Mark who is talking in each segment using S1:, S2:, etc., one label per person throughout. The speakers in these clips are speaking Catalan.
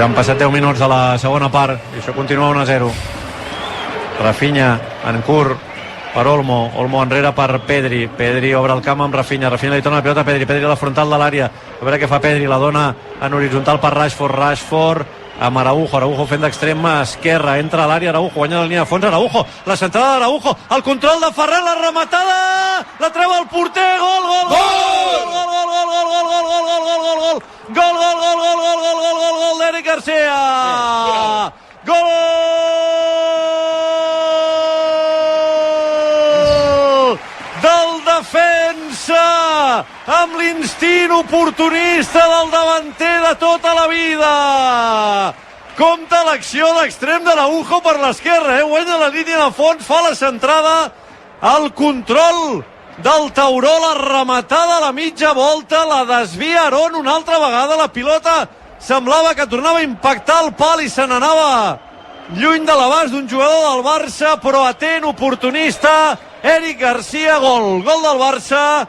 S1: Ja han passat 10 minuts de la segona part i això continua 1-0. Rafinha en curt per Olmo enrere per Pedri obre el camp amb Rafinha li torna la pilota a Pedri a la frontal de l'àrea, a veure què fa Pedri, la dona en horitzontal per Rashford amb Araujo fent d'extrem esquerra, entra a l'àrea Araujo, guanya la línia de fons Araujo, la centrada d'Araujo, el control de Ferrer, la rematada, la treu el porter, gol d'Eric Garcia, gol del defensa amb l'instint oportunista del davanter de tota la vida. Compte l'acció d'extrem d'Araujo per l'esquerra, guanya la línia de fons, fa la centrada, el control del tauró, la rematada a la mitja volta, la desvia Aarón una altra vegada, la pilota semblava que tornava a impactar el pal i se n'anava lluny de l'abast d'un jugador del Barça, però atent, oportunista, Eric Garcia, gol del Barça,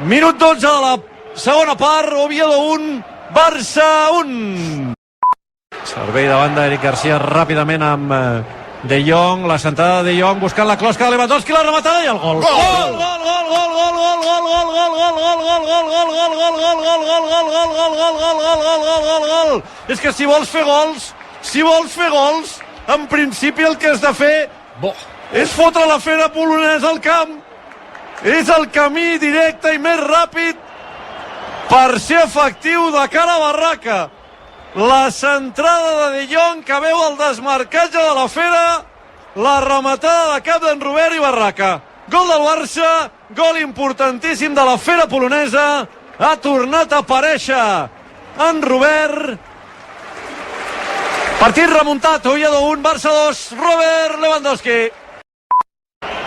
S1: minut 12 de la segona part, Oviedo 1, Barça 1. Servei de banda, Eric Garcia ràpidament amb De Jong, la centrada de De Jong buscant la closca de Lewandowski, la rematada i el gol. És que si vols fer gols, en principi el que has de fer és fotre la fera polonesa al camp. És el camí directe i més ràpid per ser efectiu de cara a barraca. La centrada de De Jong que veu el desmarcatge de la fera, la rematada de cap d'en Robert i barraca. Gol del Barça, gol importantíssim de la fera polonesa. Ha tornat a aparèixer en Robert. Partit remuntat, Oviedo 1, Barça 2, Robert Lewandowski.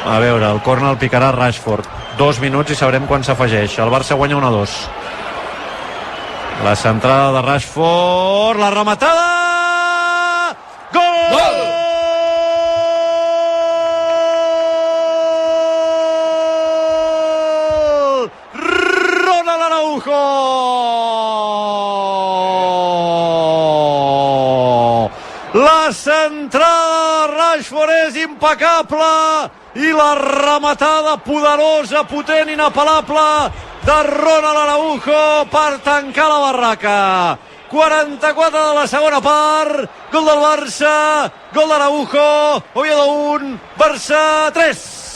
S1: A veure, el córner el picarà Rashford. 2 minuts i sabrem quan s'afegeix. El Barça guanya 1-2. La centrada de Rashford, la rematada! Gol! Ronald Araujo! La centrada de Rashford és impecable i la rematada poderosa, potent, inapel·lable de Ronald Araujo per tancar la barraca. 44 de la segona part, gol del Barça, gol d'Araujo, Oviedo 1, Barça 3.